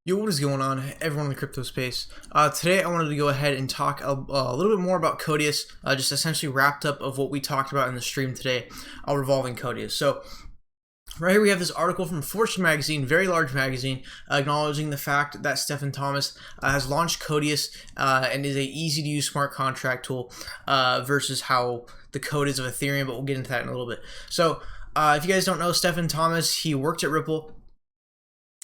Yo, what is going on, everyone in the crypto space? Today I wanted to go ahead and talk a little bit more about Codius, just essentially wrapped up of what we talked about in the stream today, revolving Codius. So, right here we have this article from Fortune magazine, very large magazine, acknowledging the fact that Stephen Thomas has launched Codius and is a easy-to-use smart contract tool versus how the code is of Ethereum, but we'll get into that in a little bit. So, if you guys don't know, Stephen Thomas, he worked at Ripple.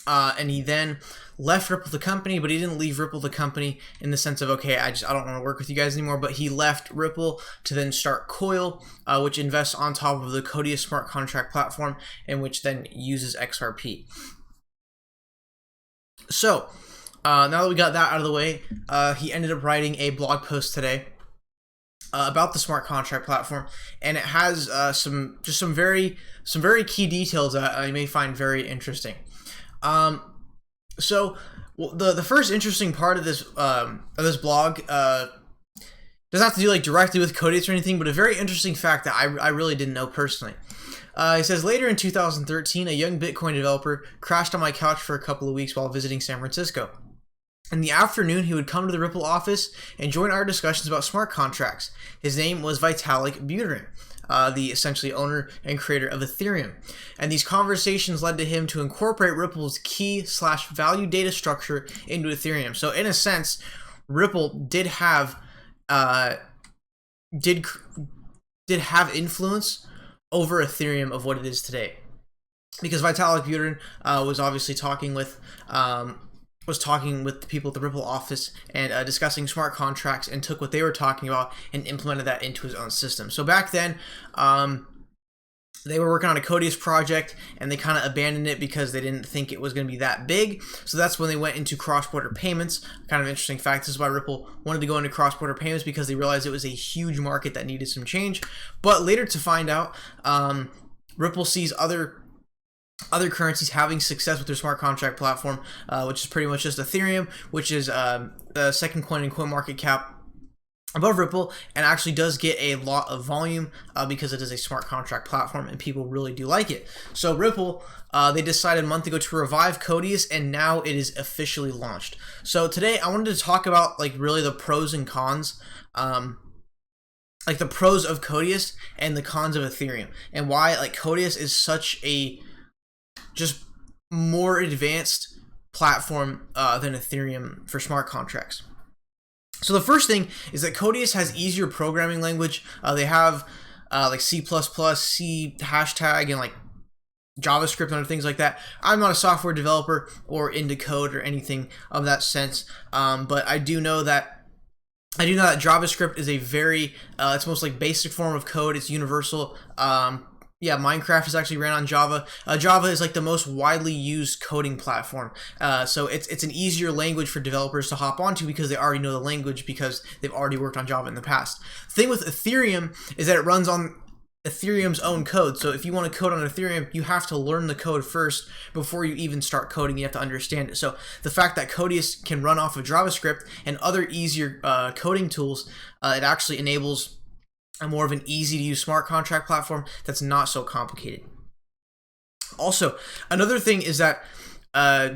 And he then left Ripple the company, but he didn't leave Ripple the company in the sense of, okay, I don't want to work with you guys anymore, but he left Ripple to then start Coil, which invests on top of the Codius smart contract platform, and which then uses XRP. So, now that we got that out of the way, he ended up writing a blog post today about the smart contract platform, and it has some very key details that you may find very interesting. So the first interesting part of this blog doesn't have to do like directly with Codius or anything, but a very interesting fact that I really didn't know personally. He says, later in 2013, a young Bitcoin developer crashed on my couch for a couple of weeks while visiting San Francisco. In the afternoon, he would come to the Ripple office and join our discussions about smart contracts. His name was Vitalik Buterin, the essentially owner and creator of Ethereum. And these conversations led to him to incorporate Ripple's key/value data structure into Ethereum. So in a sense, Ripple did have influence over Ethereum of what it is today, because Vitalik Buterin was obviously talking with the people at the Ripple office and discussing smart contracts, and took what they were talking about and implemented that into his own system. So back then, they were working on a Codius project, and they kind of abandoned it because they didn't think it was going to be that big. So that's when they went into cross-border payments. Kind of interesting fact. This is why Ripple wanted to go into cross-border payments, because they realized it was a huge market that needed some change. But later to find out, Ripple sees other currencies having success with their smart contract platform, which is pretty much just Ethereum, which is the second coin in CoinMarketCap above Ripple, and actually does get a lot of volume because it is a smart contract platform and people really do like it. So Ripple, they decided a month ago to revive Codius, and now it is officially launched. So today I wanted to talk about like really the pros and cons, like the pros of Codius and the cons of Ethereum, and why like Codius is such a just more advanced platform than Ethereum for smart contracts. So the first thing is that Codius has easier programming language. They have like C++, C hashtag, and like JavaScript and other things like that. I'm not a software developer or into code or anything of that sense, but I do know that JavaScript is a very it's most like basic form of code. It's universal. Yeah, Minecraft is actually ran on Java. Java is like the most widely used coding platform. So it's an easier language for developers to hop onto because they already know the language, because they've already worked on Java in the past. The thing with Ethereum is that it runs on Ethereum's own code. So if you want to code on Ethereum, you have to learn the code first before you even start coding. You have to understand it. So the fact that Codius can run off of JavaScript and other easier coding tools, it actually enables a more of an easy-to-use smart contract platform that's not so complicated. Also, another thing is that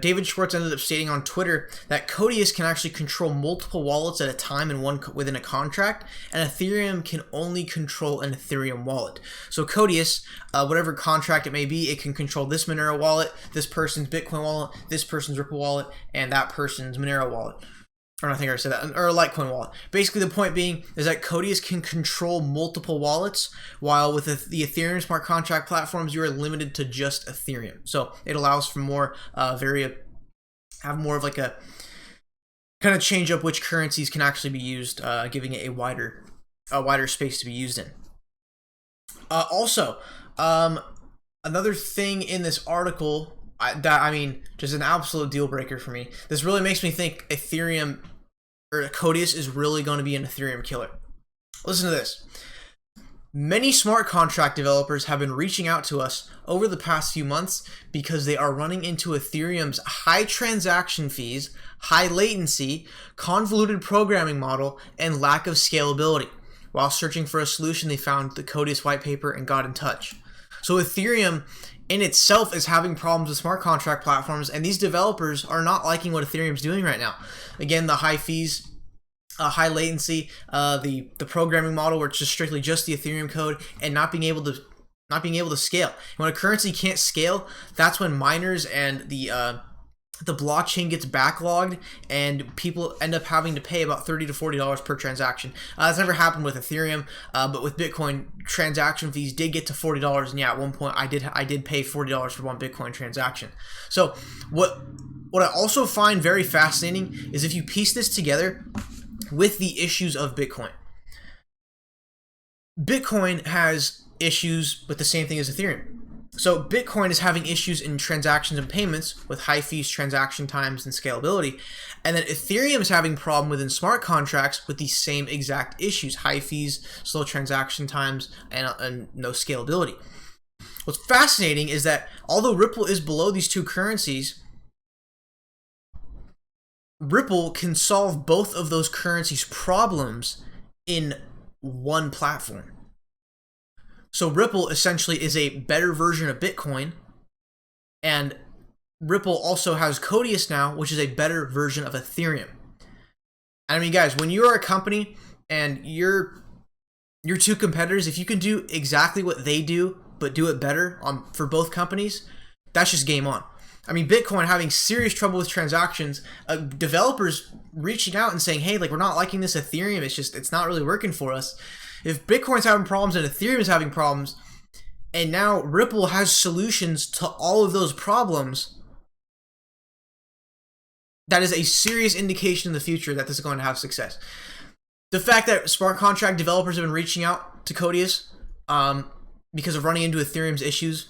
David Schwartz ended up stating on Twitter that Codius can actually control multiple wallets at a time within a contract, and Ethereum can only control an Ethereum wallet. So Codius, whatever contract it may be, it can control this Monero wallet, this person's Bitcoin wallet, this person's Ripple wallet, and that person's Monero wallet. Or I think I said that, or a Litecoin wallet. Basically, the point being is that Codius can control multiple wallets, while with the Ethereum smart contract platforms, you are limited to just Ethereum. So it allows for more, have more of like a kind of change up which currencies can actually be used, giving it a wider space to be used in. Also, another thing in this article. Just an absolute deal breaker for me. This really makes me think Ethereum or Codius is really going to be an Ethereum killer. Listen to this. Many smart contract developers have been reaching out to us over the past few months because they are running into Ethereum's high transaction fees, high latency, convoluted programming model, and lack of scalability. While searching for a solution, they found the Codius white paper and got in touch. So Ethereum in itself is having problems with smart contract platforms, and these developers are not liking what Ethereum's doing right now. Again, the high fees, high latency, the programming model where it's just strictly just the Ethereum code, and not being able to scale. And when a currency can't scale, that's when miners and the blockchain gets backlogged, and people end up having to pay about $30 to $40 per transaction. That's never happened with Ethereum, but with Bitcoin, transaction fees did get to $40, and yeah, at one point I did pay $40 for one Bitcoin transaction. So what I also find very fascinating is if you piece this together with the issues of Bitcoin. Bitcoin has issues with the same thing as Ethereum. So Bitcoin is having issues in transactions and payments with high fees, transaction times, and scalability. And then Ethereum is having a problem within smart contracts with the same exact issues: high fees, slow transaction times, and no scalability. What's fascinating is that although Ripple is below these two currencies, Ripple can solve both of those currencies' problems in one platform. So Ripple essentially is a better version of Bitcoin, and Ripple also has Codius now, which is a better version of Ethereum. I mean, guys, when you're a company and you're two competitors, if you can do exactly what they do but do it better for both companies, that's just game on. I mean, Bitcoin having serious trouble with transactions, developers reaching out and saying, hey, like, we're not liking this Ethereum, it's not really working for us. If Bitcoin's having problems and Ethereum is having problems, and now Ripple has solutions to all of those problems, that is a serious indication in the future that this is going to have success. The fact that smart contract developers have been reaching out to Codius because of running into Ethereum's issues,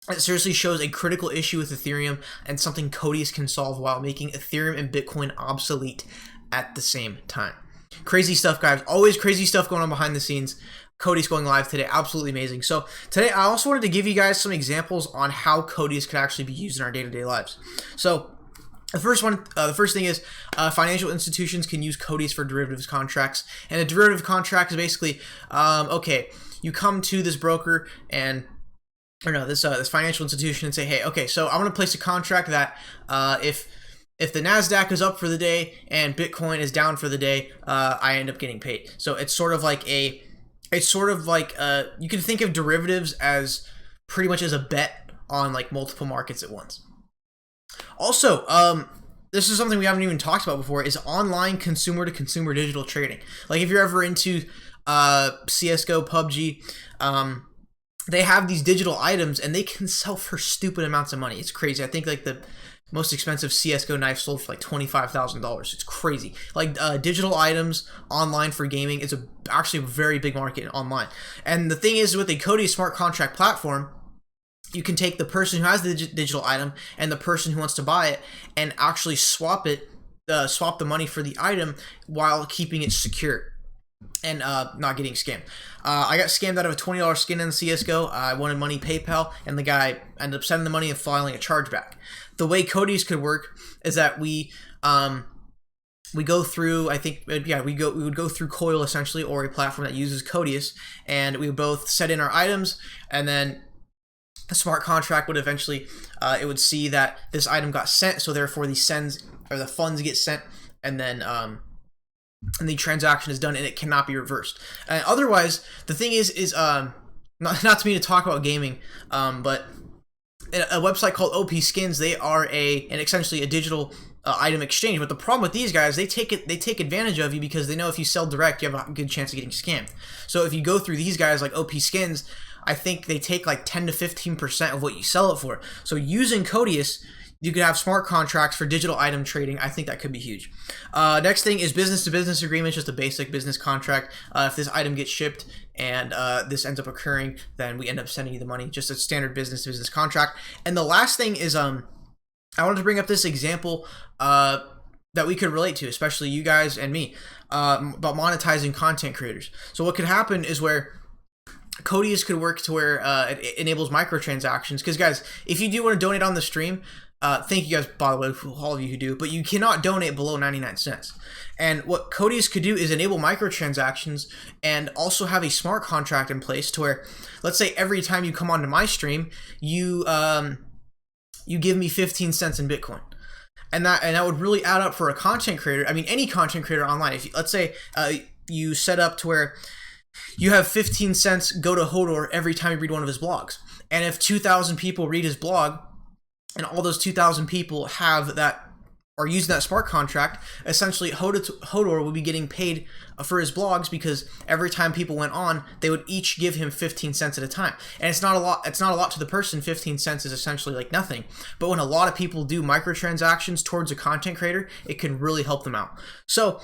it seriously shows a critical issue with Ethereum and something Codius can solve while making Ethereum and Bitcoin obsolete at the same time. Crazy stuff, guys. Always crazy stuff going on behind the scenes. Codius going live today. Absolutely amazing. So today I also wanted to give you guys some examples on how Codius could actually be used in our day-to-day lives. So the first thing is financial institutions can use Codius for derivatives contracts. And a derivative contract is basically, okay, you come to this broker and this financial institution and say, hey, okay, so I'm going to place a contract that if the NASDAQ is up for the day and Bitcoin is down for the day, I end up getting paid. So it's sort of like you can think of derivatives as pretty much as a bet on like multiple markets at once. Also, this is something we haven't even talked about before, is online consumer to consumer digital trading. Like if you're ever into CSGO, PUBG, they have these digital items and they can sell for stupid amounts of money. It's crazy. I think like the most expensive CSGO knife sold for like $25,000. It's crazy. Like digital items online for gaming is actually a very big market online. And the thing is, with the Codius smart contract platform, you can take the person who has the digital item and the person who wants to buy it and actually swap the money for the item while keeping it secure and not getting scammed. I got scammed out of a $20 skin in CSGO. I wanted money PayPal, and the guy ended up sending the money and filing a chargeback. The way Codius could work is that we go through, we would go through Coil essentially, or a platform that uses Codius, and we would both set in our items, and then the smart contract would eventually it would see that this item got sent, so therefore the funds get sent, and then and the transaction is done, and it cannot be reversed. Otherwise, the thing is not to me to talk about gaming, but a website called OP Skins, they are essentially a digital item exchange. But the problem with these guys, they take advantage of you because they know if you sell direct, you have a good chance of getting scammed. So if you go through these guys like OP Skins, I think they take like 10 to 15% of what you sell it for. So using Codius, you could have smart contracts for digital item trading. I think that could be huge. Next thing is business-to-business agreements, just a basic business contract. If this item gets shipped and this ends up occurring, then we end up sending you the money. Just a standard business-to-business contract. And the last thing is I wanted to bring up this example that we could relate to, especially you guys and me, about monetizing content creators. So what could happen is where Codius could work to where it enables microtransactions. Because guys, if you do want to donate on the stream, Thank you guys, by the way, for all of you who do, but you cannot donate below 99 cents. And what Codius could do is enable microtransactions and also have a smart contract in place to where, let's say every time you come onto my stream, you give me 15 cents in Bitcoin. And that would really add up for a content creator. I mean, any content creator online. If you, let's say you set up to where you have 15 cents go to Hodor every time you read one of his blogs. And if 2,000 people read his blog, and all those 2,000 people have that, are using that smart contract, essentially Hodor would be getting paid for his blogs, because every time people went on, they would each give him 15 cents at a time. And it's not a lot to the person. 15 cents is essentially like nothing. But when a lot of people do microtransactions towards a content creator, it can really help them out. So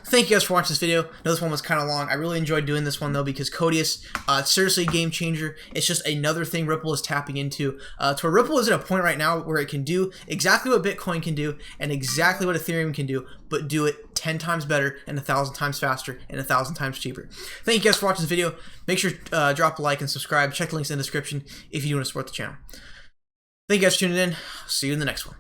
thank you guys for watching this video. I know this one was kind of long. I really enjoyed doing this one though, because Codius, it's seriously a game changer. It's just another thing Ripple is tapping into. To where Ripple is at a point right now where it can do exactly what Bitcoin can do and exactly what Ethereum can do, but do it 10 times better and 1,000 times faster and 1,000 times cheaper. Thank you guys for watching this video. Make sure to drop a like and subscribe. Check the links in the description if you want to support the channel. Thank you guys for tuning in. See you in the next one.